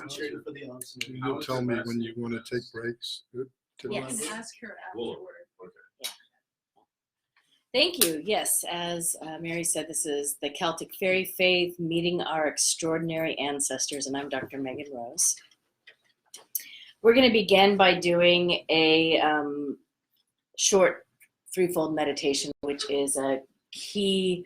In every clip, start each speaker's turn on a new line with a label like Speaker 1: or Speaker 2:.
Speaker 1: concentrating for the answer.
Speaker 2: You'll tell me when you want to take breaks.
Speaker 3: Yes.
Speaker 4: Ask her afterward.
Speaker 3: Yeah. Thank you. Yes, as Mary said, this is the Celtic Fairy Faith, meeting our extraordinary ancestors, and I'm Dr. Megan Rose. We're going to begin by doing a short threefold meditation, which is a key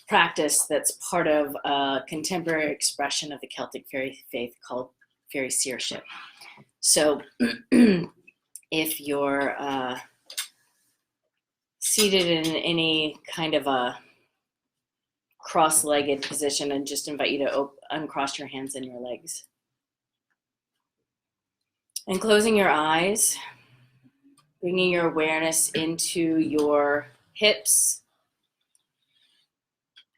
Speaker 3: practice that's part of a contemporary expression of the Celtic Fairy Faith called Faery Seership. So if you're seated in any kind of a cross-legged position, and just invite you to uncross your hands and your legs. And closing your eyes, bringing your awareness into your hips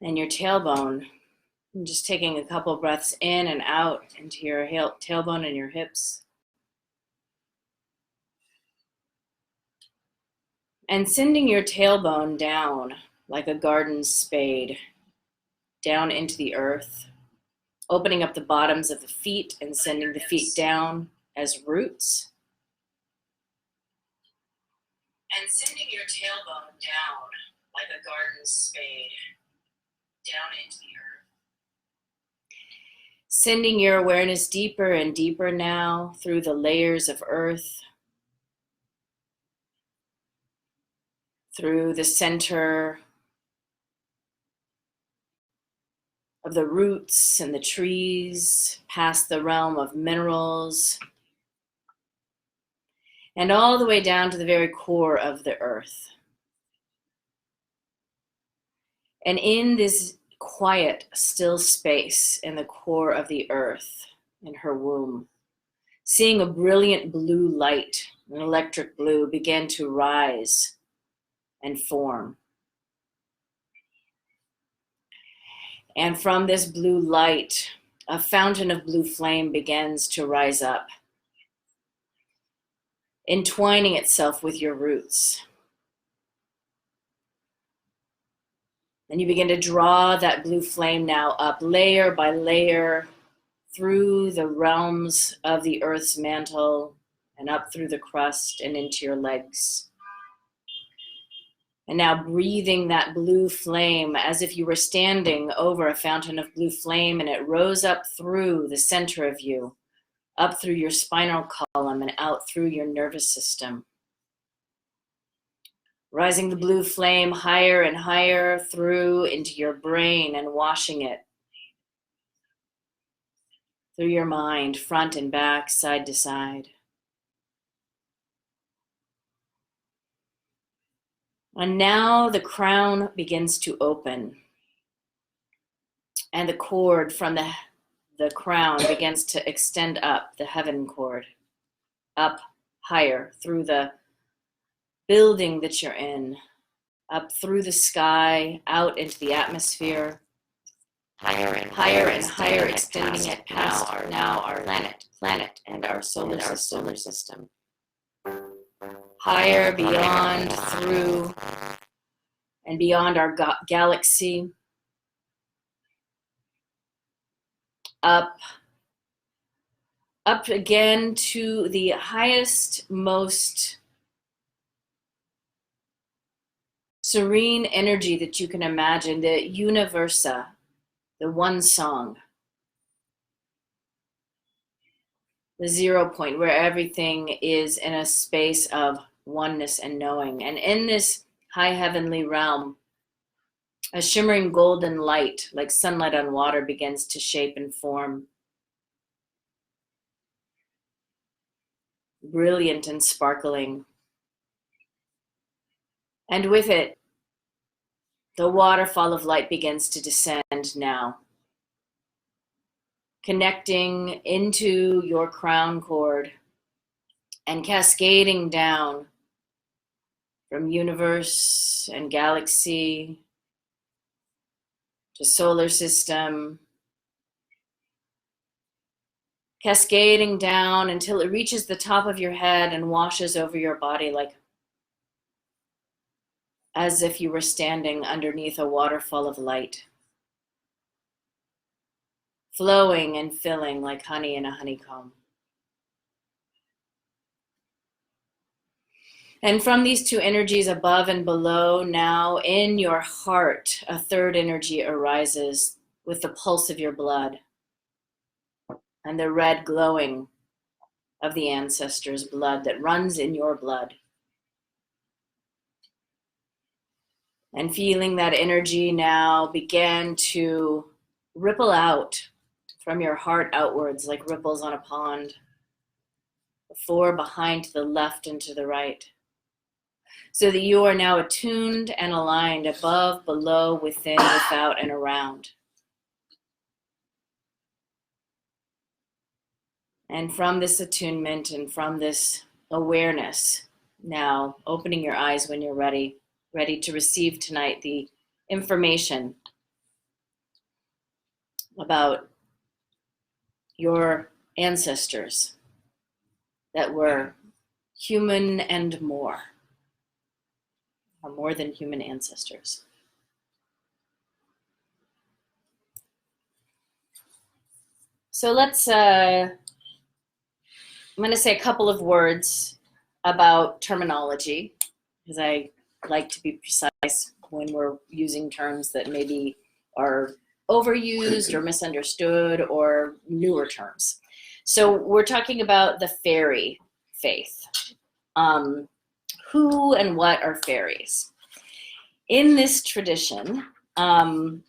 Speaker 3: and your tailbone. And just taking a couple breaths in and out into your tailbone and your hips. And sending your tailbone down like a garden spade, down into the earth, opening up the bottoms of the feet and sending the feet down as roots. And sending your tailbone down like a garden spade, down into the earth. Sending your awareness deeper and deeper now through the layers of earth, through the center of the roots and the trees, past the realm of minerals, and all the way down to the very core of the earth. And in this quiet, still space in the core of the earth, in her womb, seeing a brilliant blue light, an electric blue, begin to rise and form. And from this blue light, a fountain of blue flame begins to rise up, entwining itself with your roots. And you begin to draw that blue flame now up layer by layer through the realms of the earth's mantle and up through the crust and into your legs. And now breathing that blue flame as if you were standing over a fountain of blue flame, and it rose up through the center of you, up through your spinal column and out through your nervous system. Rising the blue flame higher and higher through into your brain and washing it through your mind, front and back, side to side. And now the crown begins to open, and the cord from the crown begins to extend up, the heaven cord, up higher through the building that you're in, up through the sky, out into the atmosphere, higher and higher, extending it past now our planet and our solar system. Higher, beyond, through, and beyond our galaxy, up again to the highest, most serene energy that you can imagine, the universa, the one song, the 0 point where everything is in a space of oneness and knowing. And in this high heavenly realm, a shimmering golden light, like sunlight on water, begins to shape and form. Brilliant and sparkling. And with it, the waterfall of light begins to descend now, connecting into your crown cord and cascading down from universe and galaxy to solar system, cascading down until it reaches the top of your head and washes over your body like as if you were standing underneath a waterfall of light, flowing and filling like honey in a honeycomb. And from these two energies above and below, now in your heart, a third energy arises with the pulse of your blood and the red glowing of the ancestors' blood that runs in your blood. And feeling that energy now begin to ripple out from your heart outwards like ripples on a pond, before, behind, to the left, and to the right. So that you are now attuned and aligned above, below, within, without, and around. And from this attunement and from this awareness, now opening your eyes when you're ready to receive tonight the information about your ancestors that were human and more, or more than human ancestors. So let's, I'm going to say a couple of words about terminology, because I like to be precise when we're using terms that maybe are overused or misunderstood or newer terms. So we're talking about the fairy faith. Who and what are fairies? In this tradition, the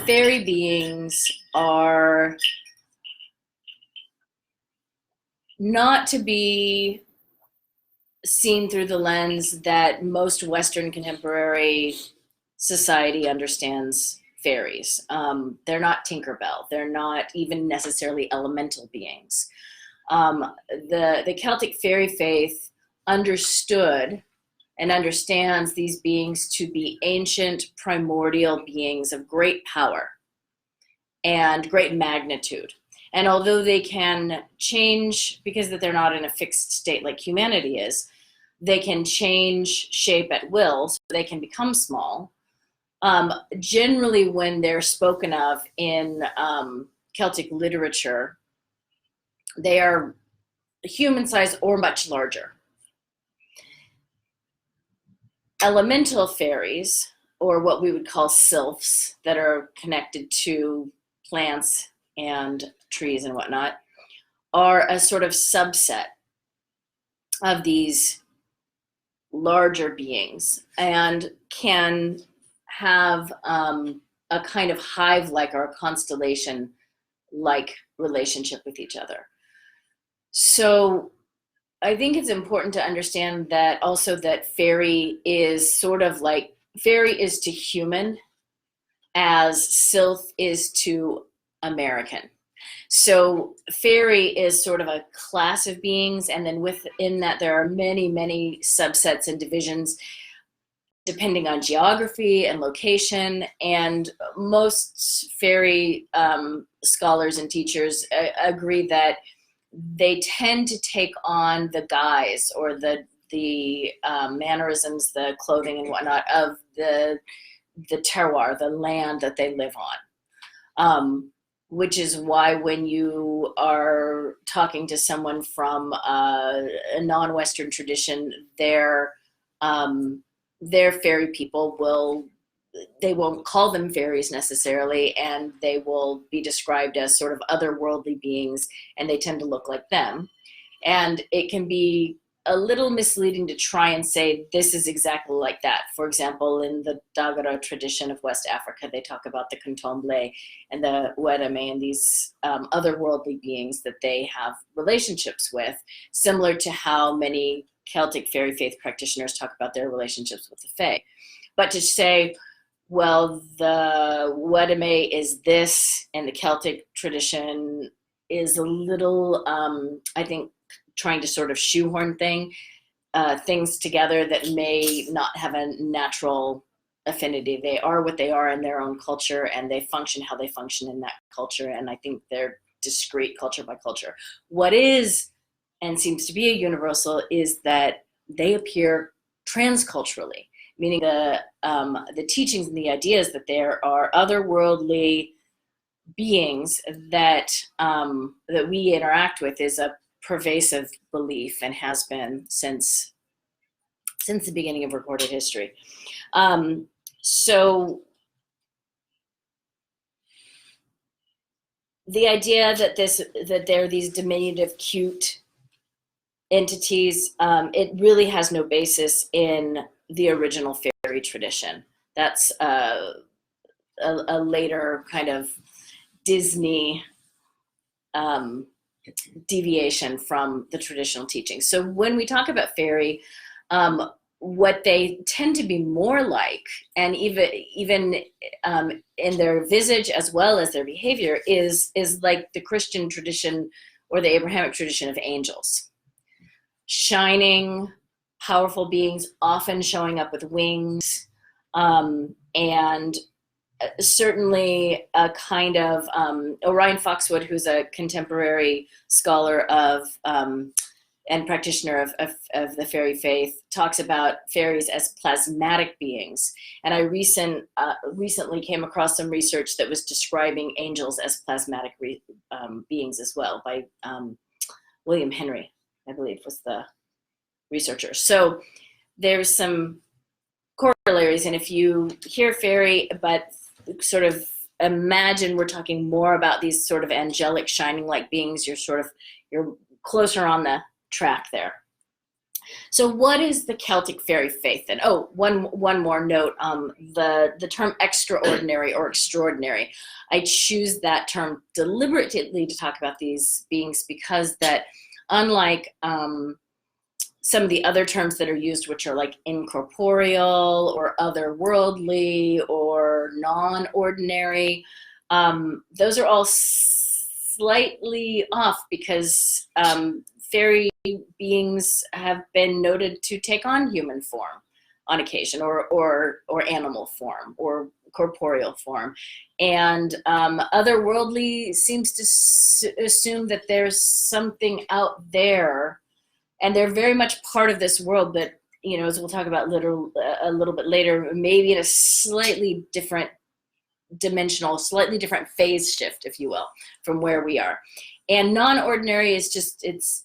Speaker 3: fairy beings are not to be seen through the lens that most Western contemporary society understands fairies. They're not Tinkerbell. They're not even necessarily elemental beings. The Celtic Fairy Faith understood and understands these beings to be ancient, primordial beings of great power and great magnitude. And although they can change, because that they're not in a fixed state like humanity is, they can change shape at will, so they can become small. Generally, when they're spoken of in Celtic literature, they are human size or much larger. Elemental fairies, or what we would call sylphs, that are connected to plants and trees and whatnot, are a sort of subset of these larger beings and can have a kind of hive-like or a constellation-like relationship with each other. So I think it's important to understand that also that fairy is sort of like, fairy is to human as sylph is to American. So fairy is sort of a class of beings, and then within that there are many, many subsets and divisions depending on geography and location. And most fairy scholars and teachers agree that they tend to take on the guise or the mannerisms, the clothing and whatnot of the terroir, the land that they live on. Which is why when you are talking to someone from a non-Western tradition, their fairy people they won't call them fairies necessarily, and they will be described as sort of otherworldly beings, and they tend to look like them. And it can be a little misleading to try and say this is exactly like that. For example, in the Dagara tradition of West Africa, they talk about the Contomble and the Wedeme and these otherworldly beings that they have relationships with, similar to how many Celtic Fairy Faith practitioners talk about their relationships with the Fae. But to say, well, the Wedeme is this, and the Celtic tradition is a little, I think, trying to sort of shoehorn things together that may not have a natural affinity. They are what they are in their own culture, and they function how they function in that culture, and I think they're discrete culture by culture. What is, and seems to be a universal, is that they appear transculturally, meaning the teachings and the ideas that there are otherworldly beings that that we interact with is a pervasive belief and has been since the beginning of recorded history. So the idea that there are these diminutive, cute entities, it really has no basis in the original fairy tradition. That's a later kind of Disney deviation from the traditional teaching. So when we talk about fairy, what they tend to be more like, and even in their visage as well as their behavior, is like the Christian tradition or the Abrahamic tradition of angels. Shining, powerful beings, often showing up with wings, and certainly a kind of Orion Foxwood, who's a contemporary scholar of and practitioner of the fairy faith, talks about fairies as plasmatic beings. And I recently came across some research that was describing angels as plasmatic beings as well, by William Henry, I believe, was the researcher. So there's some corollaries, and if you hear fairy, but sort of imagine we're talking more about these sort of angelic shining like beings, you're closer on the track there. So what is the Celtic Fairy Faith then? Oh, one more note, the term extraordinary or extraordinary. I choose that term deliberately to talk about these beings because that, unlike some of the other terms that are used, which are like incorporeal or otherworldly or non-ordinary, those are all slightly off because fairy beings have been noted to take on human form on occasion, or animal form, or corporeal form. And otherworldly seems to assume that there's something out there, and they're very much part of this world, but, you know, as we'll talk about a little bit later, maybe in a slightly different dimensional, slightly different phase shift, if you will, from where we are. And non-ordinary is just, it's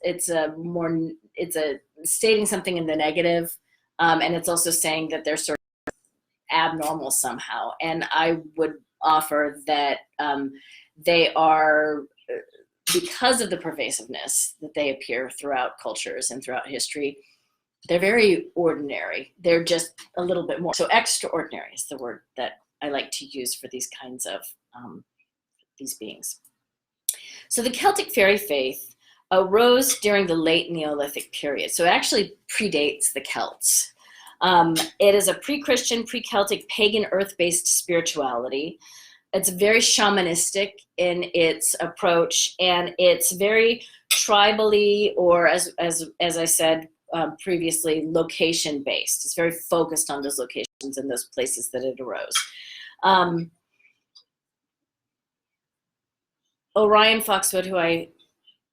Speaker 3: stating something in the negative, and it's also saying that they're sort of abnormal somehow. And I would offer that they are, because of the pervasiveness that they appear throughout cultures and throughout history, they're very ordinary. They're just a little bit more. So extraordinary is the word that I like to use for these kinds of these beings. So the Celtic Fairy Faith arose during the late Neolithic period. So it actually predates the Celts. It is a pre-Christian, pre-Celtic, pagan, earth-based spirituality. It's very shamanistic in its approach, and it's very tribally, or as I said previously, location-based. It's very focused on those locations and those places that it arose. Orion Foxwood, who I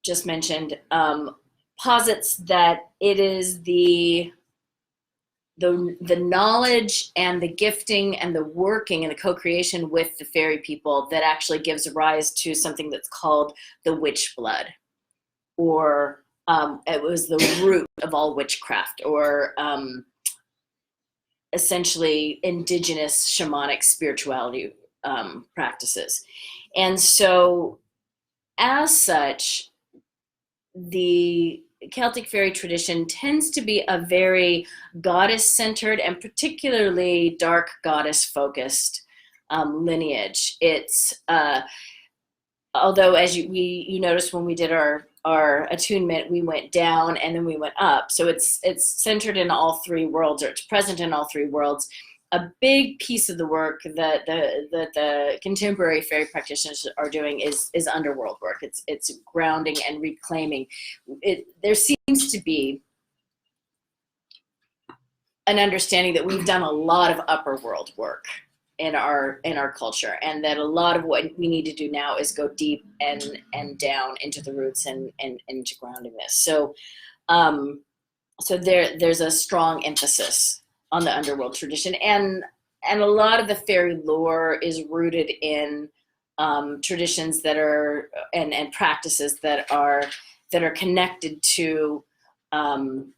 Speaker 3: just mentioned, posits that it is the knowledge and the gifting and the working and the co-creation with the fairy people that actually gives rise to something that's called the witch blood, or it was the root of all witchcraft, or essentially indigenous shamanic spirituality practices. And so as such, the Celtic fairy tradition tends to be a very goddess-centered and particularly dark goddess-focused lineage. It's although, as you noticed when we did our attunement, we went down and then we went up. So it's centered in all three worlds, or it's present in all three worlds. A big piece of the work that the contemporary fairy practitioners are doing is underworld work. It's grounding and reclaiming. There seems to be an understanding that we've done a lot of upper world work in our culture, and that a lot of what we need to do now is go deep and down into the roots and into grounding this. So so there's a strong emphasis on the underworld tradition, and a lot of the fairy lore is rooted in traditions that are and practices that are connected to the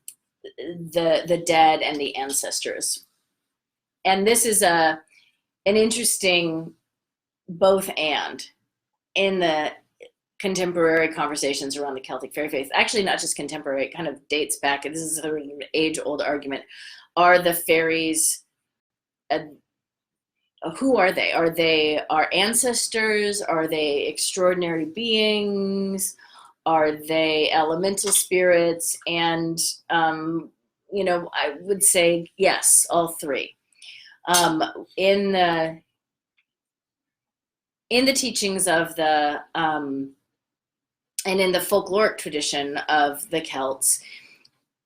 Speaker 3: dead and the ancestors. And this is an interesting both and in the contemporary conversations around the Celtic Fairy Faith. Actually, not just contemporary, it kind of dates back. This is an age-old argument. Are the fairies, who are they? Are they our ancestors? Are they extraordinary beings? Are they elemental spirits? And, I would say yes, all three. In the teachings of the, and in the folkloric tradition of the Celts,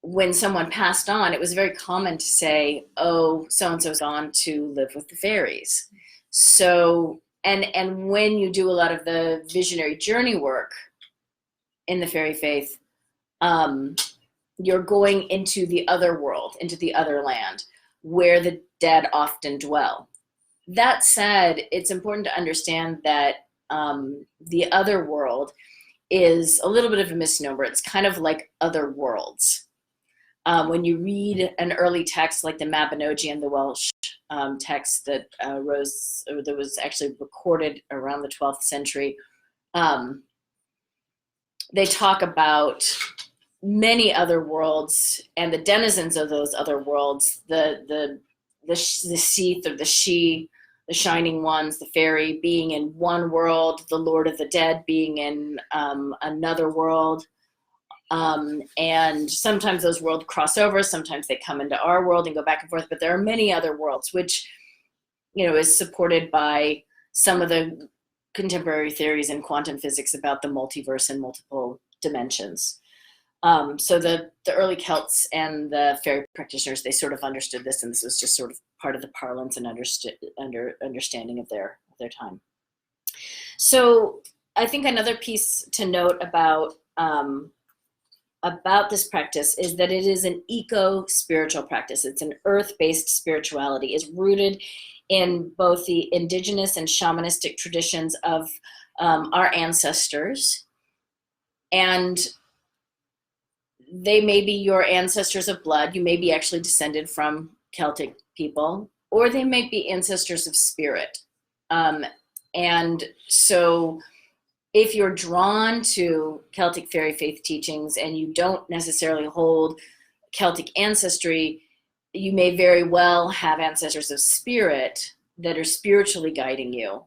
Speaker 3: when someone passed on, it was very common to say, oh, so-and-so's gone to live with the fairies. So, and when you do a lot of the visionary journey work in the fairy faith, you're going into the other world, into the other land, where the dead often dwell. That said, it's important to understand that the other world is a little bit of a misnomer. It's kind of like other worlds. When you read an early text like the Mabinogi and the Welsh text that was actually recorded around the 12th century, they talk about many other worlds and the denizens of those other worlds, the Seath or the She, the Shining Ones, the fairy being in one world, the Lord of the Dead being in another world. And sometimes those worlds cross over, sometimes they come into our world and go back and forth, but there are many other worlds, which, is supported by some of the contemporary theories in quantum physics about the multiverse and multiple dimensions. So the early Celts and the fairy practitioners, they sort of understood this, and this was just sort of part of the parlance and understanding of their time. So I think another piece to note about this practice is that it is an eco-spiritual practice. It's an earth-based spirituality. It's rooted in both the indigenous and shamanistic traditions of our ancestors, and they may be your ancestors of blood. You may be actually descended from Celtic people, or they may be ancestors of spirit. And so if you're drawn to Celtic Fairy Faith teachings and you don't necessarily hold Celtic ancestry, you may very well have ancestors of spirit that are spiritually guiding you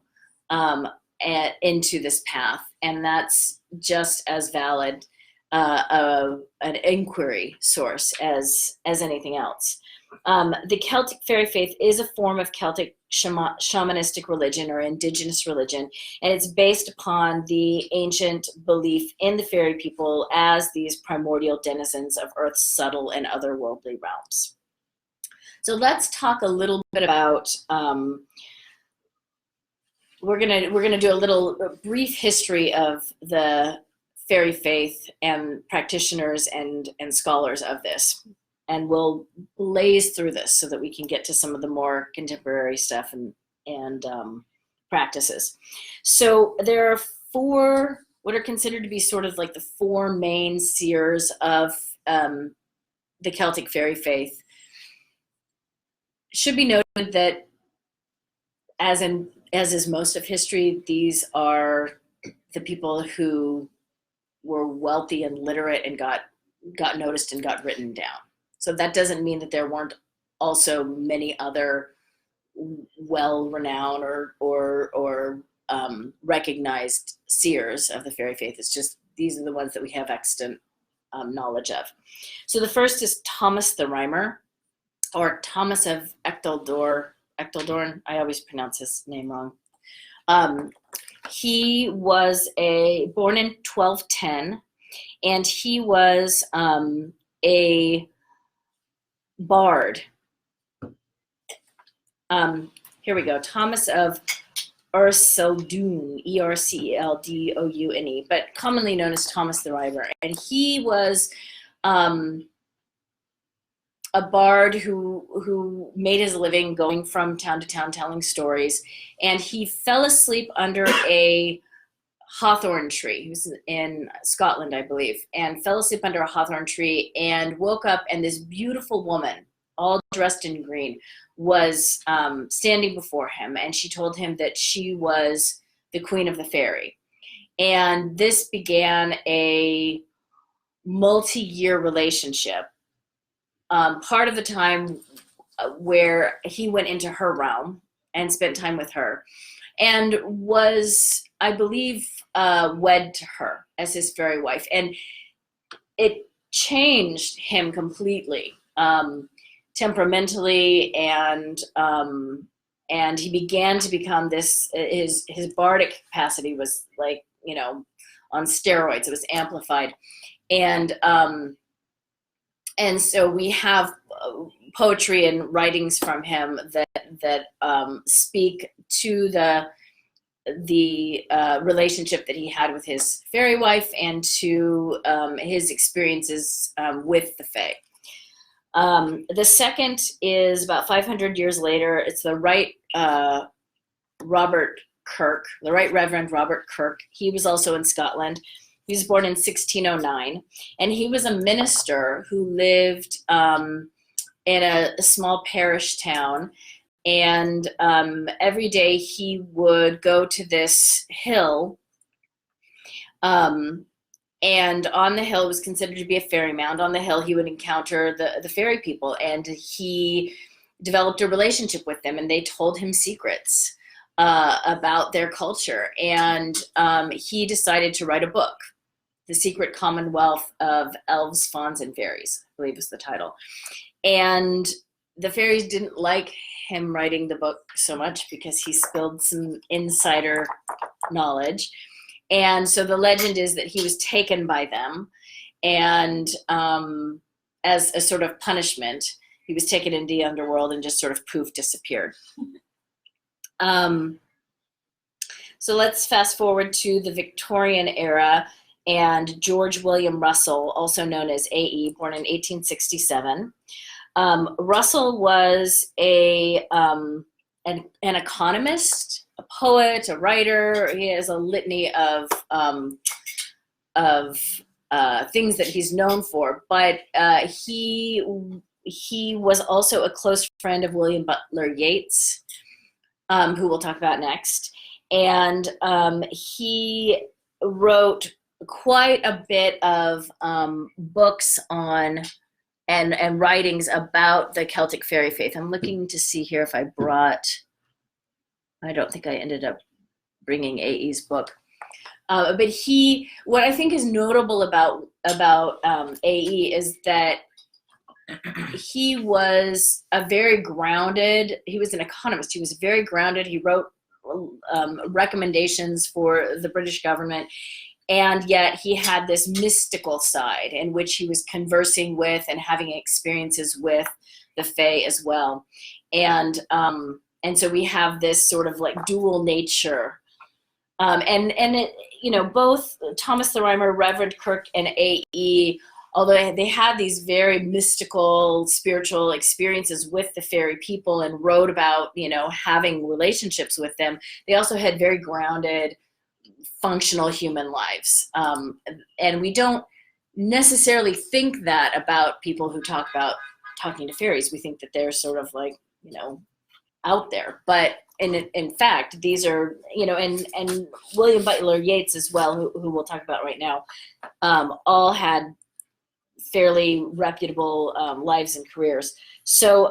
Speaker 3: into this path. And that's just as valid an inquiry source as anything else. The Celtic Fairy Faith is a form of Celtic shamanistic religion or indigenous religion, and it's based upon the ancient belief in the fairy people as these primordial denizens of Earth's subtle and otherworldly realms. So let's talk a little bit about. We're gonna do a brief history of the fairy faith and practitioners and scholars of this. And we'll blaze through this so that we can get to some of the more contemporary stuff and practices. So there are four, what are considered to be sort of like the four main seers of the Celtic Fairy Faith. Should be noted that, as is most of history, these are the people who were wealthy and literate and got noticed and got written down. So that doesn't mean that there weren't also many other well-renowned or recognized seers of the fairy faith. It's just these are the ones that we have extant knowledge of. So the first is Thomas the Rhymer, or Thomas of Echteldorn. I always pronounce his name wrong. He was born in 1210, and he was a bard. Here we go. Thomas of Erceldoune, Erceldoune, but commonly known as Thomas the Rhymer. And he was a bard who made his living going from town to town telling stories, and he fell asleep under a hawthorn tree. He was in Scotland, I believe, and fell asleep under a hawthorn tree and woke up, and this beautiful woman, all dressed in green, was standing before him, and she told him that she was the queen of the fairy. And this began a multi-year relationship. Part of the time where he went into her realm and spent time with her, and was, I believe, wed to her as his fairy wife. And it changed him completely, temperamentally, and he began to become this, his bardic capacity was like, you know, on steroids. It was amplified. And so we have poetry and writings from him that speak to the relationship that he had with his fairy wife, and to his experiences with the Fae. The second is about 500 years later. It's the Right Robert Kirk, the Right Reverend Robert Kirk. He was also in Scotland. He was born in 1609, and he was a minister who lived in a small parish town. And every day he would go to this hill, and on the hill was considered to be a fairy mound. On the hill he would encounter the fairy people, and he developed a relationship with them, and they told him secrets about their culture. And he decided to write a book, The Secret Commonwealth of Elves, Fauns, and Fairies, I believe is the title. And the fairies didn't like him writing the book so much because he spilled some insider knowledge. And so the legend is that he was taken by them, and as a sort of punishment, he was taken into the underworld and just sort of poof, disappeared. So let's fast forward to the Victorian era, and George William Russell, also known as A.E., born in 1867. Russell was an economist, a poet, a writer. He has a litany of things that he's known for, but he was also a close friend of William Butler Yeats, who we'll talk about next. And he wrote quite a bit of books on and writings about the Celtic Fairy Faith. I'm looking to see here if I don't think I ended up bringing A.E.'s book. But what I think is notable about A.E. is that he was he was an economist. He was very grounded. He wrote recommendations for the British government. And yet he had this mystical side in which he was conversing with and having experiences with the Fae as well. And so we have this sort of like dual nature. And it, you know, both Thomas the Rhymer, Reverend Kirk, and A.E., although they had these very mystical, spiritual experiences with the fairy people and wrote about, you know, having relationships with them, they also had very grounded, functional human lives. And we don't necessarily think that about people who talk about talking to fairies. We think that they're sort of like, you know, out there. But in fact, these are, you know, and William Butler Yeats as well, who we'll talk about right now, all had fairly reputable lives and careers. So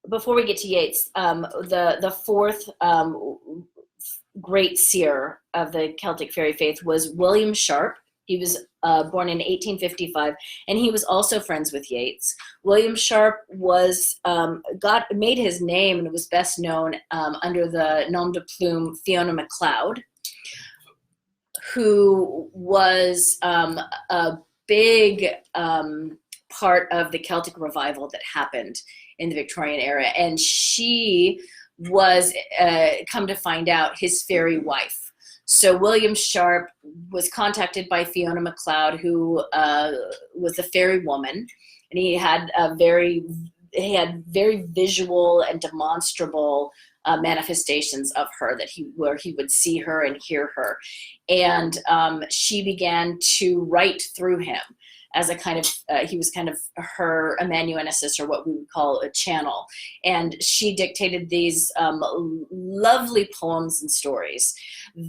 Speaker 3: before we get to Yeats, the fourth great seer of the Celtic Fairy Faith was William Sharp. He was born in 1855, and he was also friends with Yeats. William Sharp made his name and was best known under the nom de plume Fiona MacLeod, who was a big part of the Celtic revival that happened in the Victorian era. And she was, come to find out, his fairy wife. So William Sharp was contacted by Fiona MacLeod, who was a fairy woman, and he had very visual and demonstrable manifestations of her where he would see her and hear her, and she began to write through him as a kind of he was kind of her amanuensis, or what we would call a channel, and she dictated these lovely poems and stories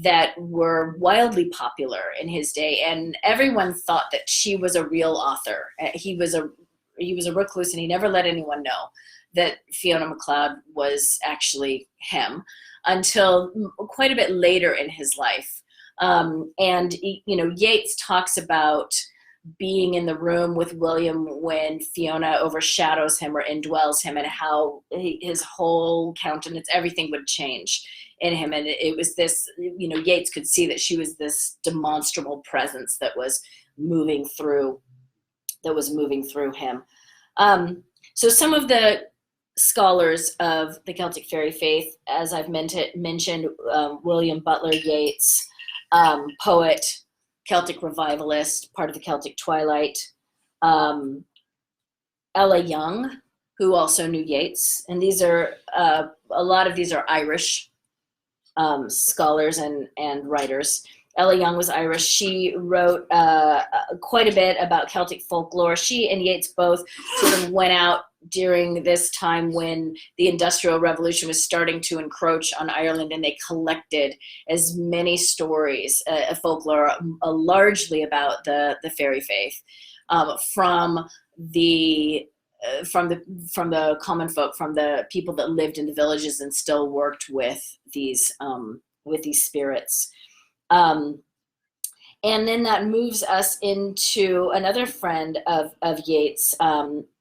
Speaker 3: that were wildly popular in his day, and everyone thought that she was a real author. He was a recluse, and he never let anyone know that Fiona MacLeod was actually him until quite a bit later in his life. And Yeats talks about being in the room with William when Fiona overshadows him or indwells him, and how his whole countenance, everything would change in him. And it was this, Yeats could see that she was this demonstrable presence that was moving through him. So some of the scholars of the Celtic Fairy Faith, as I've mentioned, William Butler Yeats, poet, Celtic revivalist, part of the Celtic Twilight, Ella Young, who also knew Yeats, and these are a lot of these are Irish scholars and writers. Ella Young was Irish. She wrote quite a bit about Celtic folklore. She and Yeats both sort of went out during this time when the Industrial Revolution was starting to encroach on Ireland, and they collected as many stories, folklore, largely about the fairy faith, from the common folk, from the people that lived in the villages and still worked with these spirits. And then that moves us into another friend of Yeats,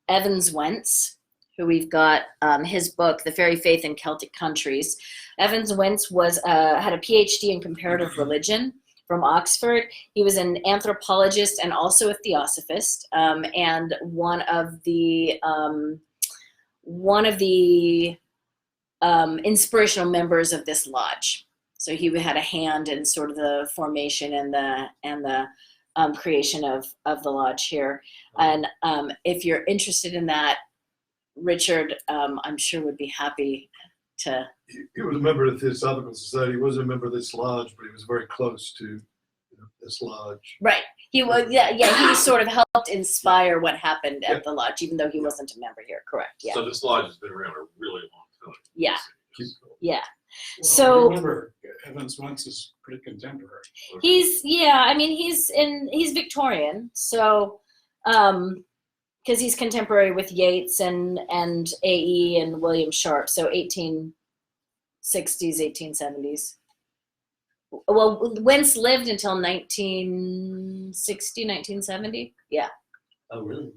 Speaker 3: Evans Wentz, who we've got his book, The Fairy Faith in Celtic Countries. Evans Wentz had a PhD in comparative religion from Oxford. He was an anthropologist and also a theosophist, and one of the inspirational members of this lodge. So he had a hand in sort of the formation and the creation of the lodge here. And if you're interested in that, Richard, I'm sure would be happy to.
Speaker 1: He was a member of the Theosophical Society. He wasn't a member of this lodge, but he was very close to this lodge.
Speaker 3: Right. He was, yeah. He sort of helped inspire what happened at the lodge, even though he wasn't a member here. Correct. Yeah.
Speaker 4: So this lodge has been around a really long time.
Speaker 3: Yeah. Yeah.
Speaker 5: Well,
Speaker 3: So
Speaker 5: remember, Evans Wentz is pretty contemporary.
Speaker 3: he's Victorian. So because he's contemporary with Yeats and A.E. and William Sharp. So 1860s, 1870s. Well, Wentz lived until 1960, 1970. Yeah.
Speaker 6: Oh, really?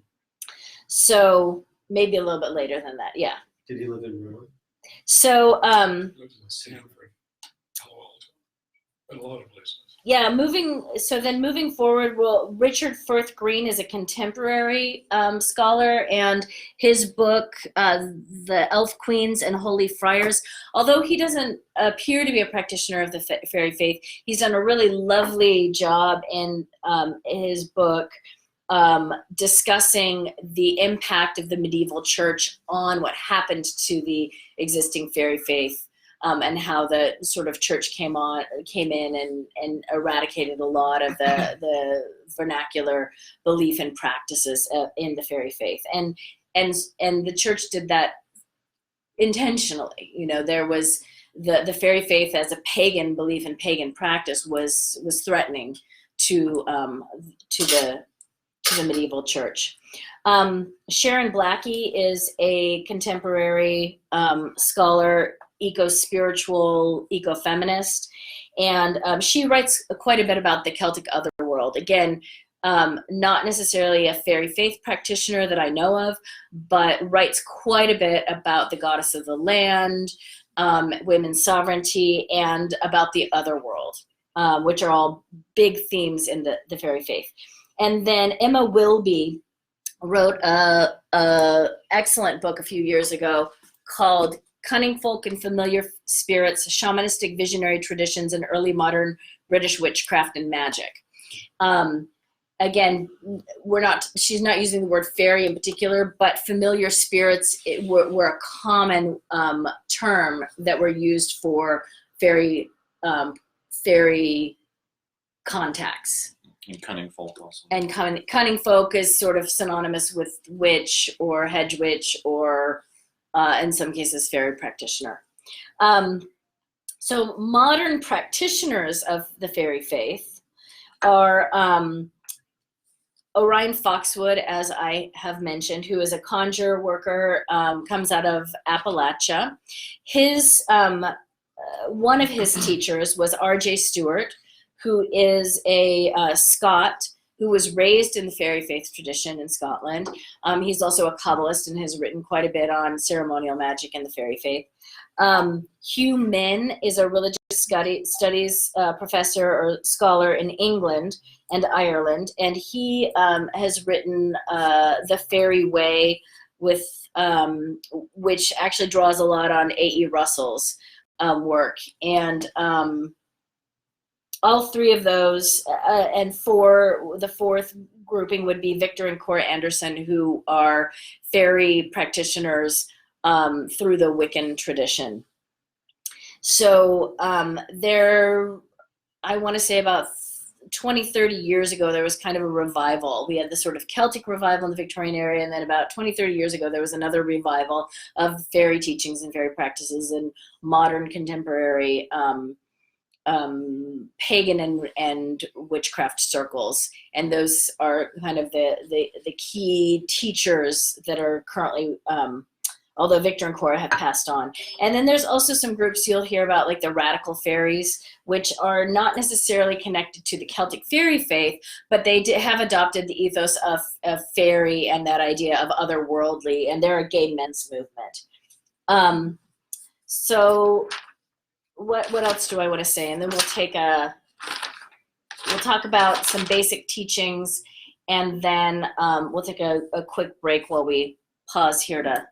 Speaker 3: So maybe a little bit later than that. Yeah.
Speaker 6: Did he live in Rome?
Speaker 3: So
Speaker 5: He lived in Sanford, Palo Alto, and a lot of places.
Speaker 3: yeah, moving forward, well, Richard Firth Green is a contemporary scholar, and his book, The Elf Queens and Holy Friars, although he doesn't appear to be a practitioner of the fairy faith, he's done a really lovely job in his book discussing the impact of the medieval church on what happened to the existing fairy faith, and how the sort of church came in and eradicated a lot of the vernacular belief and practices in the fairy faith, and the church did that intentionally. There was the fairy faith as a pagan belief and pagan practice was threatening to the medieval church. Sharon Blackie is a contemporary scholar, eco-spiritual, eco-feminist, and she writes quite a bit about the Celtic Otherworld. Again, not necessarily a fairy faith practitioner that I know of, but writes quite a bit about the goddess of the land, women's sovereignty, and about the otherworld, which are all big themes in the fairy faith. And then Emma Wilby wrote a excellent book a few years ago called cunning folk and familiar spirits, shamanistic visionary traditions, and early modern British witchcraft and magic. Again, she's not using the word fairy in particular, but familiar spirits were a common term that were used for fairy contacts.
Speaker 7: And cunning folk also.
Speaker 3: And cunning folk is sort of synonymous with witch or hedge witch or, in some cases, fairy practitioner. So modern practitioners of the fairy faith are Orion Foxwood, as I have mentioned, who is a conjure worker, comes out of Appalachia. His one of his teachers was R.J. Stewart, who is a Scot who was raised in the fairy faith tradition in Scotland. He's also a Kabbalist and has written quite a bit on ceremonial magic and the fairy faith. Hugh Min is a religious studies professor or scholar in England and Ireland, and he has written The Fairy Way, with which actually draws a lot on A.E. Russell's work. And all three of those, and the fourth grouping would be Victor and Cora Anderson, who are fairy practitioners through the Wiccan tradition. So I want to say about 20, 30 years ago, there was kind of a revival. We had the sort of Celtic revival in the Victorian area, and then about 20, 30 years ago, there was another revival of fairy teachings and fairy practices in modern contemporary pagan and witchcraft circles. And those are kind of the key teachers that are currently, although Victor and Cora have passed on. And then there's also some groups you'll hear about, like the radical fairies, which are not necessarily connected to the Celtic fairy faith, but they have adopted the ethos of fairy and that idea of otherworldly, and they're a gay men's movement. So what else do I want to say? And then we'll talk about some basic teachings, and then we'll take a quick break while we pause here to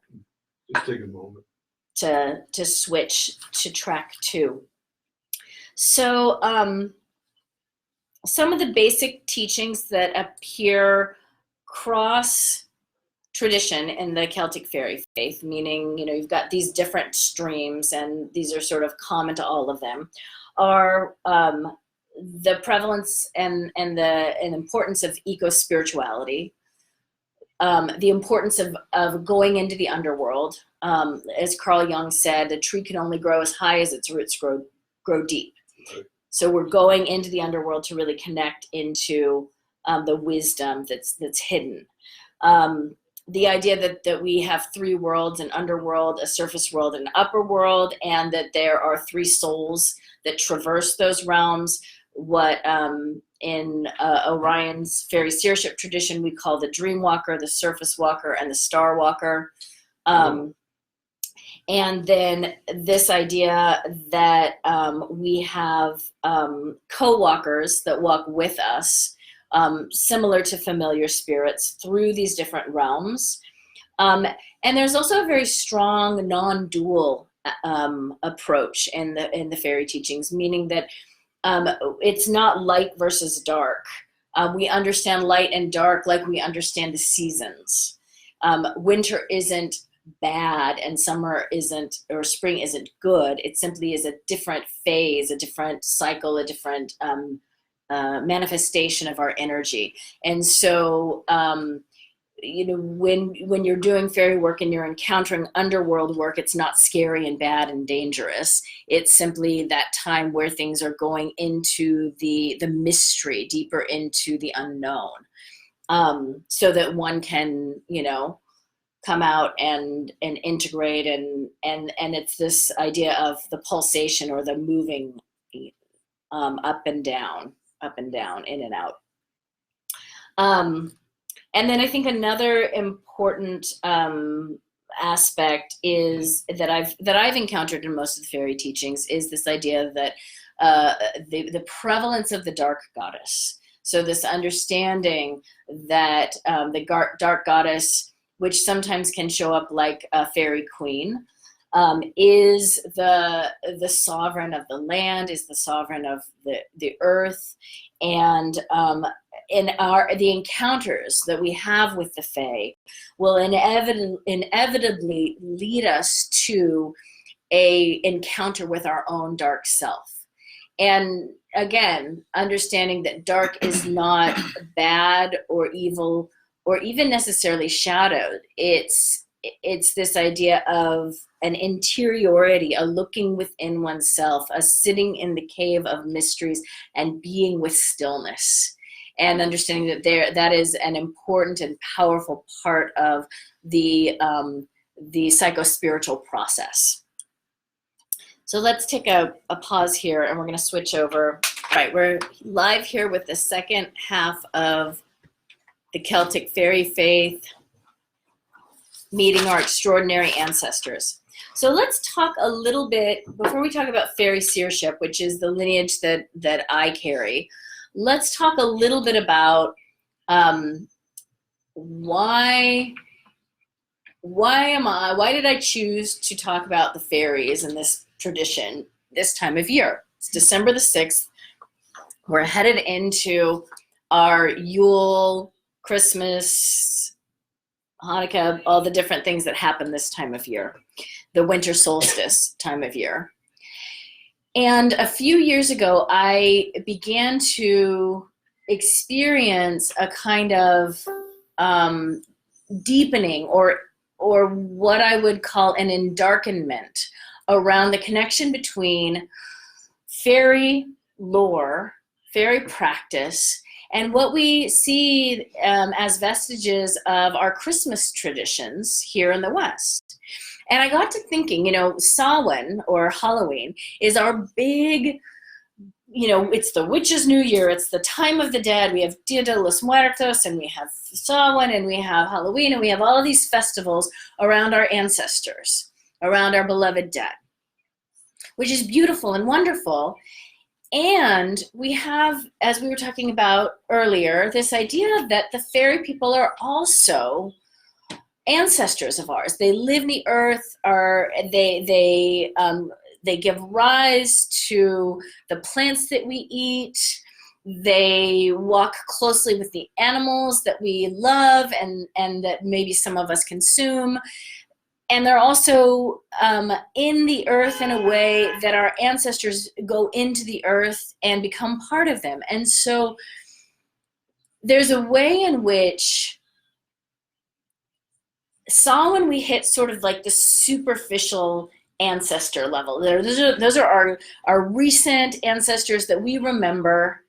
Speaker 1: Just take a moment.
Speaker 3: to switch to track 2. So some of the basic teachings that appear cross tradition in the Celtic fairy faith, meaning, you've got these different streams, and these are sort of common to all of them, are the prevalence and the importance of eco-spirituality, the importance of going into the underworld. As Carl Jung said, a tree can only grow as high as its roots grow deep.
Speaker 1: Right.
Speaker 3: So we're going into the underworld to really connect into the wisdom that's hidden. The idea that we have 3 worlds, an underworld, a surface world, and an upper world, and that there are 3 souls that traverse those realms, what in Orion's Faery Seership tradition we call the dream walker, the surface walker, and the star walker. And then this idea that we have co-walkers that walk with us, similar to familiar spirits, through these different realms. And there's also a very strong non-dual approach in the fairy teachings, meaning that it's not light versus dark. We understand light and dark like we understand the seasons. Winter isn't bad and summer isn't, or spring isn't good. It simply is a different phase, a different cycle, a different manifestation of our energy. And so when you're doing fairy work and you're encountering underworld work, it's not scary and bad and dangerous. It's simply that time where things are going into the mystery, deeper into the unknown, so that one can come out and integrate, and it's this idea of the pulsation or the moving up and down, in and out. And then I think another important aspect is that I've encountered in most of the fairy teachings is this idea that the prevalence of the dark goddess. So this understanding that the dark goddess, which sometimes can show up like a fairy queen, is the sovereign of the land, is the sovereign of the earth, and in the encounters that we have with the Fae will inevitably lead us to a encounter with our own dark self. And again, understanding that dark is not bad or evil or even necessarily shadowed. It's this idea of an interiority, a looking within oneself, a sitting in the cave of mysteries and being with stillness, and understanding that that is an important and powerful part of the psychospiritual process. So let's take a pause here, and we're going to switch over. Right, we're live here with the second half of the Celtic Fairy Faith, meeting our extraordinary ancestors. So let's talk a little bit, before we talk about Faery Seership, which is the lineage that I carry, let's talk a little bit about why did I choose to talk about the fairies in this tradition this time of year. It's December the 6th. We're headed into our Yule, Christmas, Hanukkah, all the different things that happen this time of year, the winter solstice time of year. And a few years ago, I began to experience a kind of deepening or what I would call an endarkenment around the connection between fairy lore, fairy practice, and what we see as vestiges of our Christmas traditions here in the West. And I got to thinking, Samhain or Halloween is our big, it's the witches' New Year, it's the time of the dead. We have Dia de los Muertos, and we have Samhain, and we have Halloween, and we have all of these festivals around our ancestors, around our beloved dead, which is beautiful and wonderful. And we have, as we were talking about earlier, this idea that the fairy people are also ancestors of ours. They live the earth, they give rise to the plants that we eat. They walk closely with the animals that we love and that maybe some of us consume. And they're also in the earth in a way that our ancestors go into the earth and become part of them. And so there's a way in which when we hit sort of like the superficial ancestor level. Those are our recent ancestors that we remember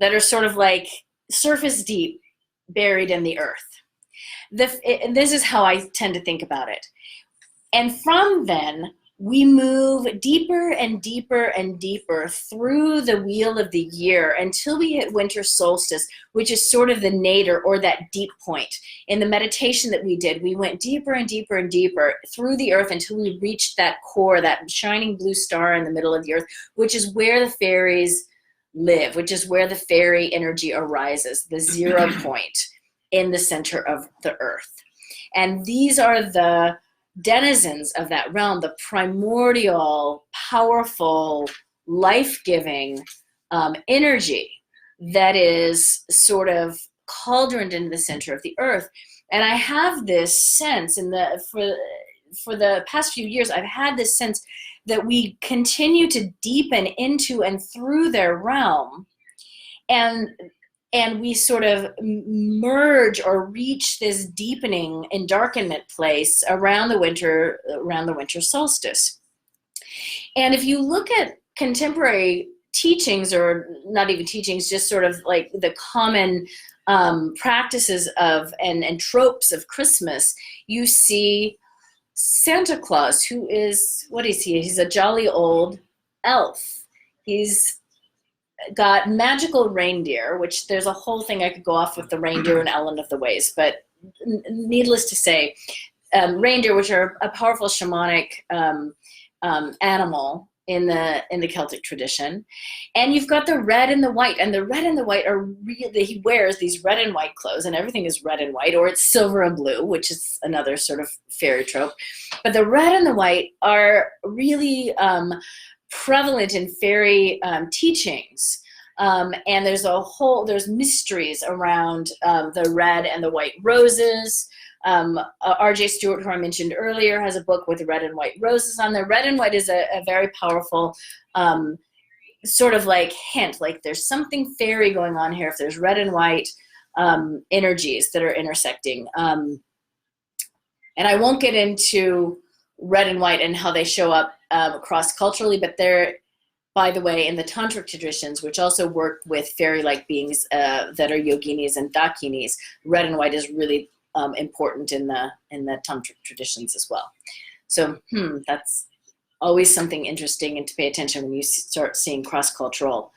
Speaker 3: that are sort of like surface deep, buried in the earth. This is how I tend to think about it. And from then, we move deeper and deeper and deeper through the wheel of the year until we hit winter solstice, which is sort of the nadir or that deep point. In the meditation that we did, we went deeper and deeper and deeper through the earth until we reached that core, that shining blue star in the middle of the earth, which is where the fairies live, which is where the fairy energy arises, the 0 point in the center of the earth. And these are the denizens of that realm, the primordial, powerful, life-giving energy that is sort of cauldroned in the center of the earth. And I have this sense for the past few years, I've had this sense that we continue to deepen into and through their realm, and we sort of merge or reach this deepening endarkenment place around the winter solstice. And if you look at contemporary teachings, or not even teachings, just sort of like the common practices of and tropes of Christmas, you see Santa Claus, who is, what is he? He's a jolly old elf. He's got magical reindeer, which there's a whole thing I could go off with the reindeer and Ellen of the Ways, but needless to say, reindeer, which are a powerful shamanic animal in the Celtic tradition. And you've got the red and the white, and the red and the white are really, he wears these red and white clothes, and everything is red and white, or it's silver and blue, which is another sort of fairy trope. But the red and the white are really prevalent in fairy teachings. And there's mysteries around the red and the white roses. R.J. Stewart, who I mentioned earlier, has a book with red and white roses on there. Red and white is a very powerful sort of like hint, like there's something fairy going on here if there's red and white energies that are intersecting. And I won't get into red and white and how they show up cross-culturally, but they're, by the way, in the tantric traditions, which also work with fairy-like beings that are yoginis and dakinis, red and white is really important in the tantric traditions as well. So that's always something interesting and to pay attention when you start seeing cross-cultural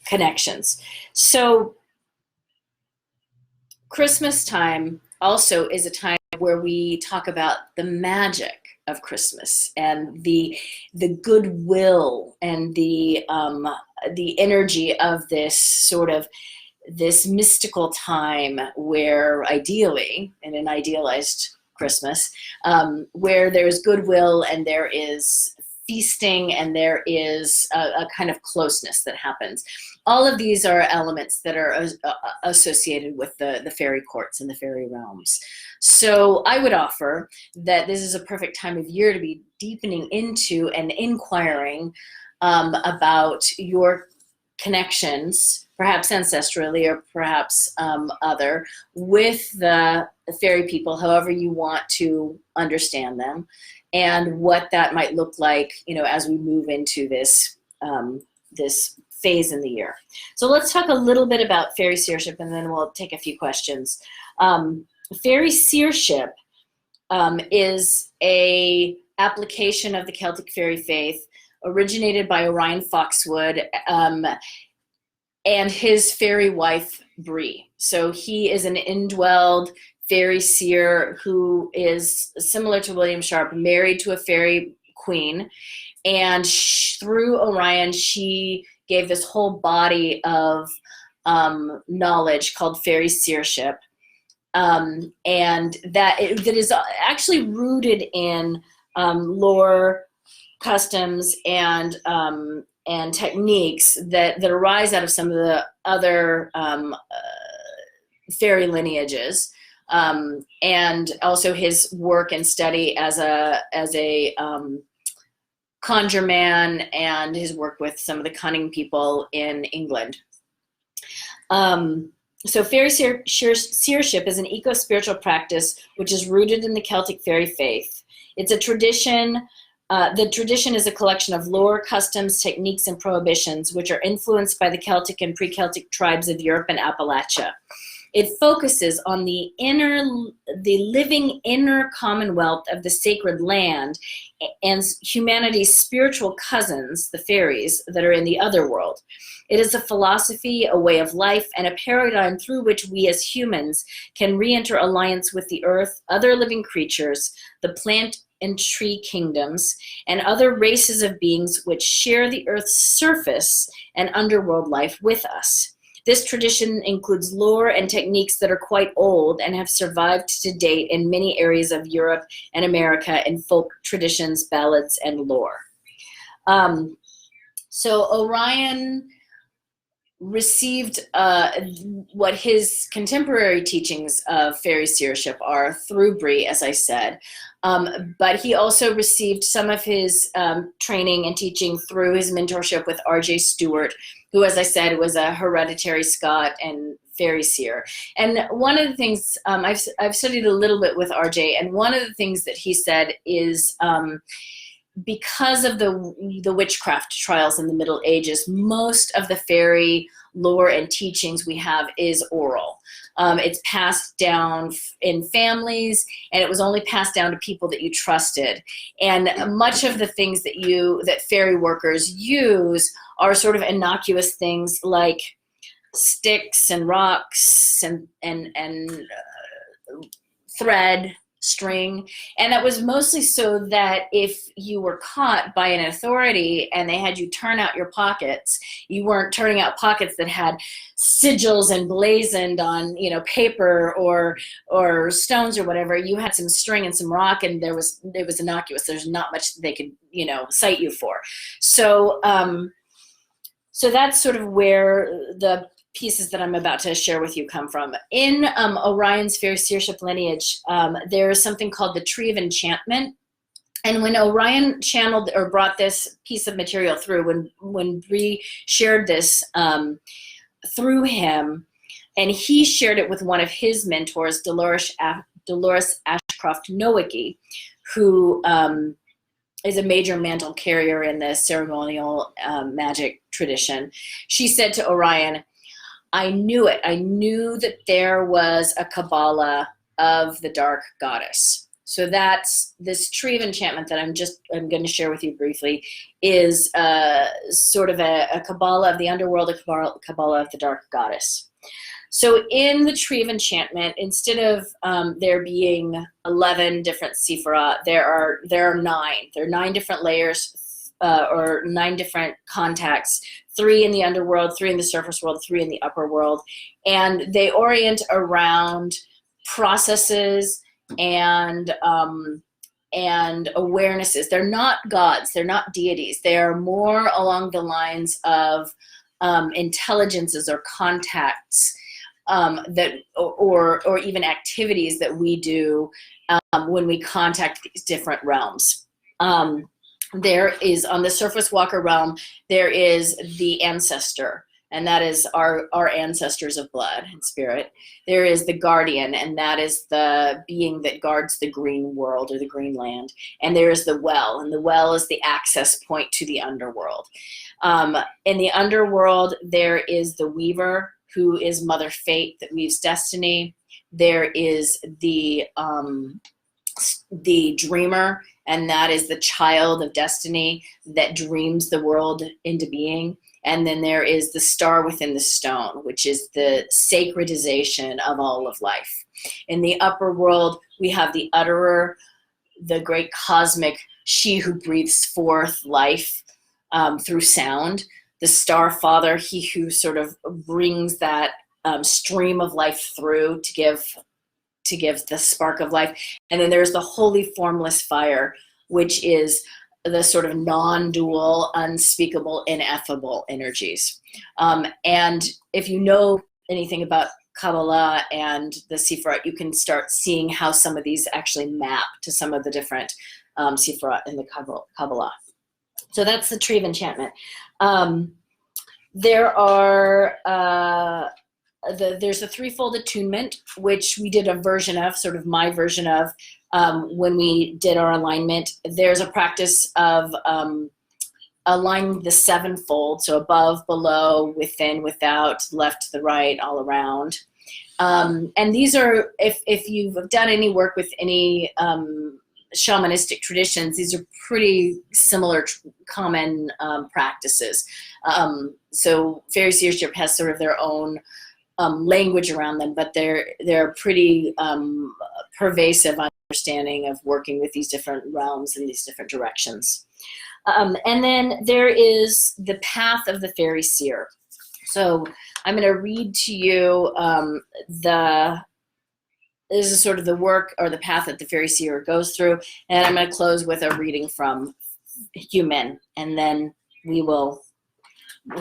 Speaker 3: connections. So Christmas time also is a time where we talk about the magic of Christmas and the goodwill and the energy of this mystical time where ideally, in an idealized Christmas, where there's goodwill and there is feasting and there is a kind of closeness that happens. All of these are elements that are associated with the fairy courts and the fairy realms. So I would offer that this is a perfect time of year to be deepening into and inquiring about your connections, perhaps ancestrally or perhaps other, with the fairy people, however you want to understand them, and what that might look like, as we move into this this phase in the year. So let's talk a little bit about Faery Seership, and then we'll take a few questions. Faery Seership is a application of the Celtic Fairy Faith, originated by Orion Foxwood and his fairy wife, Bree. So he is an indwelled fairy seer who is similar to William Sharp, married to a fairy queen. And through Orion, she gave this whole body of knowledge called Faery Seership. And that is actually rooted in lore, customs, and techniques that arise out of some of the other fairy lineages, and also his work and study as a conjure man, and his work with some of the cunning people in England. So Faery Seership is an eco-spiritual practice which is rooted in the Celtic Fairy Faith. It's a tradition. The tradition is a collection of lore, customs, techniques, and prohibitions which are influenced by the Celtic and pre-Celtic tribes of Europe and Appalachia. It focuses on the living inner commonwealth of the sacred land and humanity's spiritual cousins, the fairies, that are in the otherworld. It is a philosophy, a way of life, and a paradigm through which we as humans can re-enter alliance with the earth, other living creatures, the plant and tree kingdoms, and other races of beings which share the earth's surface and underworld life with us. This tradition includes lore and techniques that are quite old and have survived to date in many areas of Europe and America in folk traditions, ballads, and lore. So Orion received what his contemporary teachings of Faery Seership are through Bree, as I said. But he also received some of his training and teaching through his mentorship with R.J. Stewart, who, as I said, was a hereditary Scot and fairy seer. And one of the things, I've studied a little bit with R.J., and one of the things that he said is because of the witchcraft trials in the Middle Ages, most of the fairy lore and teachings we have is oral. It's passed down in families, and it was only passed down to people that you trusted. And much of the things that fairy workers use are sort of innocuous things like sticks and rocks and thread, string. And that was mostly so that if you were caught by an authority and they had you turn out your pockets, you weren't turning out pockets that had sigils emblazoned on, you know, paper or stones or whatever. You had some string and some rock, and it was innocuous. There's not much that they could, you know, cite you for. So so that's sort of where the pieces that I'm about to share with you come from. In Orion's Faery Seership lineage, there is something called the Tree of Enchantment. And when Orion channeled or brought this piece of material through, when Bree shared this through him, and he shared it with one of his mentors, Dolores Ashcroft Nowicki, who is a major mantle carrier in the ceremonial magic tradition. She said to Orion, I knew it. I knew that there was a Kabbalah of the dark goddess. So that's this tree of enchantment that I'm going to share with you briefly is sort of a Kabbalah of the underworld, a Kabbalah of the dark goddess. So in the tree of enchantment, instead of there being 11 different sephirah, there are 9. There are 9 different layers or 9 different contacts, 3 in the underworld, 3 in the surface world, 3 in the upper world. And they orient around processes and awarenesses. They're not gods. They're not deities. They are more along the lines of intelligences or contacts that, or even activities that we do when we contact these different realms. There is, on the surface walker realm, there is the ancestor, and that is our ancestors of blood and spirit. There is the guardian, and that is the being that guards the green world or the green land. And there is the well, and the well is the access point to the underworld. In the underworld, there is the weaver, who is Mother Fate that weaves destiny. There is the dreamer, and that is the child of destiny that dreams the world into being. And then there is the star within the stone, which is the sacredization of all of life. In the upper world, we have the utterer, the great cosmic, she who breathes forth life through sound. The star father, he who sort of brings that stream of life through to give the spark of life. And then there's the holy formless fire, which is the sort of non-dual, unspeakable, ineffable energies. And if you know anything about Kabbalah and the Sephirot, you can start seeing how some of these actually map to some of the different Sephirot in the Kabbalah. So that's the Tree of Enchantment. There are there's a threefold attunement, which we did a version of, sort of my version of, when we did our alignment. There's a practice of aligning the sevenfold, so above, below, within, without, left to the right, all around. And these are, if you've done any work with any shamanistic traditions, these are pretty similar common practices. So Faery Seership has sort of their own language around them, but they're pretty pervasive understanding of working with these different realms and these different directions. And then there is the path of the Fairy Seer. So I'm going to read to you this is sort of the work or the path that the Fairy Seer goes through, and I'm going to close with a reading from Human, and then we'll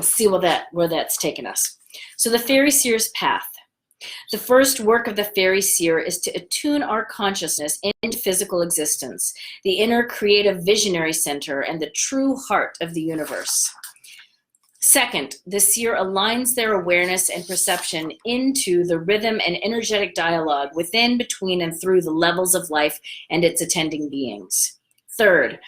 Speaker 3: see where that's taken us. So the Fairy Seer's path. The first work of the Fairy Seer is to attune our consciousness into physical existence, the inner creative visionary center and the true heart of the universe. Second, the seer aligns their awareness and perception into the rhythm and energetic dialogue within, between, and through the levels of life and its attending beings. Third,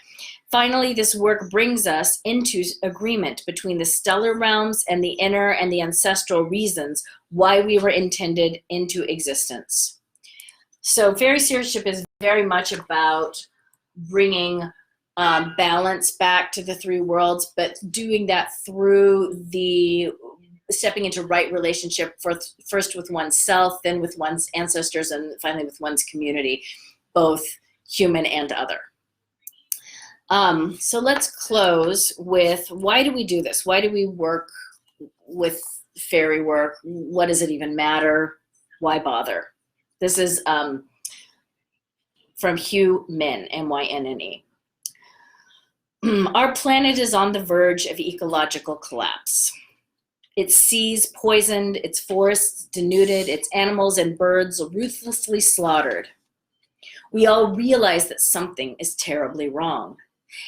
Speaker 3: finally, this work brings us into agreement between the stellar realms and the inner and the ancestral reasons why we were intended into existence. So Faery Seership is very much about bringing balance back to the three worlds, but doing that through the stepping into right relationship first with oneself, then with one's ancestors, and finally with one's community. both human and other. So let's close with, why do we do this? Why do we work with fairy work? What does it even matter? Why bother? This is from Hugh Mynne, M-Y-N-N-E. Our planet is on the verge of ecological collapse. Its seas poisoned, its forests denuded, its animals and birds ruthlessly slaughtered. We all realize that something is terribly wrong.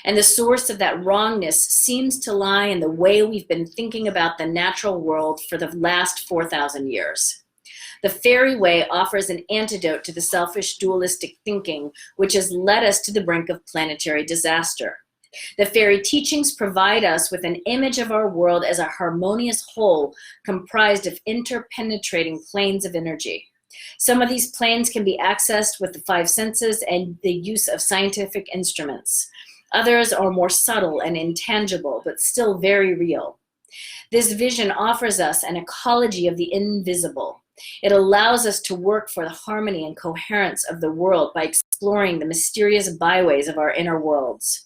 Speaker 3: And the source of that wrongness seems to lie in the way we've been thinking about the natural world for the last 4,000 years. The fairy way offers an antidote to the selfish dualistic thinking which has led us to the brink of planetary disaster. The fairy teachings provide us with an image of our world as a harmonious whole comprised of interpenetrating planes of energy. Some of these planes can be accessed with the 5 senses and the use of scientific instruments. Others are more subtle and intangible, but still very real. This vision offers us an ecology of the invisible. It allows us to work for the harmony and coherence of the world by exploring the mysterious byways of our inner worlds.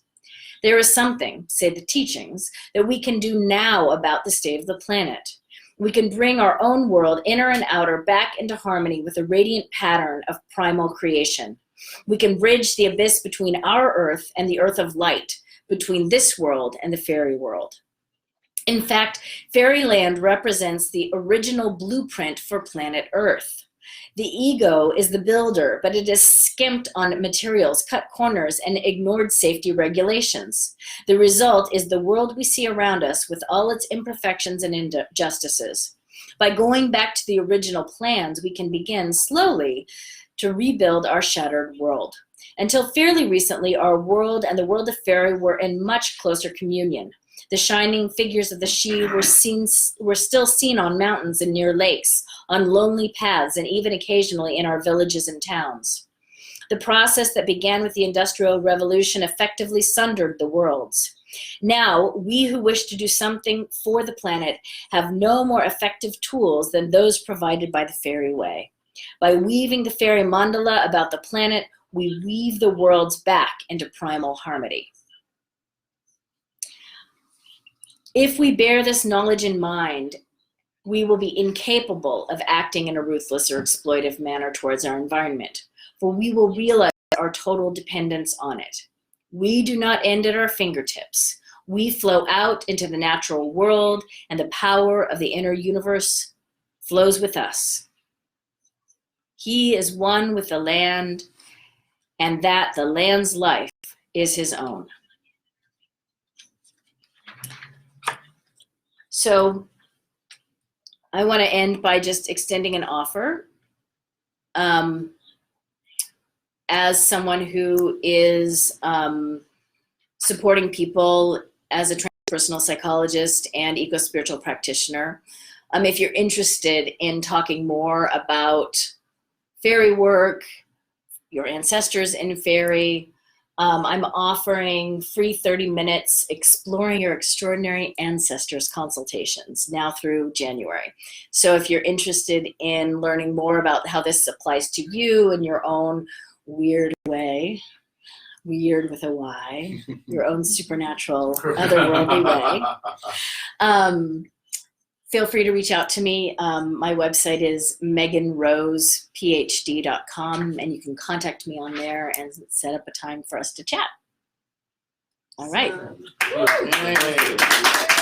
Speaker 3: There is something, say the teachings, that we can do now about the state of the planet. We can bring our own world, inner and outer, back into harmony with a radiant pattern of primal creation. We can bridge the abyss between our earth and the earth of light, between this world and the fairy world. In fact, fairyland represents the original blueprint for planet Earth. The ego is the builder, but it is skimped on materials, cut corners, and ignored safety regulations. The result is the world we see around us with all its imperfections and injustices. By going back to the original plans, we can begin slowly to rebuild our shattered world. Until fairly recently, our world and the world of fairy were in much closer communion. The shining figures of the Sidhe were still seen on mountains and near lakes, on lonely paths, and even occasionally in our villages and towns. The process that began with the Industrial Revolution effectively sundered the worlds. Now, we who wish to do something for the planet have no more effective tools than those provided by the fairy way. By weaving the fairy mandala about the planet, we weave the worlds back into primal harmony. If we bear this knowledge in mind, we will be incapable of acting in a ruthless or exploitive manner towards our environment, for we will realize our total dependence on it. We do not end at our fingertips. We flow out into the natural world, and the power of the inner universe flows with us. He is one with the land, and that the land's life is his own. So I want to end by just extending an offer. As someone who is supporting people as a transpersonal psychologist and eco-spiritual practitioner, if you're interested in talking more about fairy work, your ancestors in fairy, I'm offering free 30 minutes exploring your extraordinary ancestors consultations now through January. So if you're interested in learning more about how this applies to you in your own weird way, weird with a Y, your own supernatural, otherworldly way, feel free to reach out to me. My website is meganrosephd.com, and you can contact me on there and set up a time for us to chat. All right.
Speaker 1: Yay.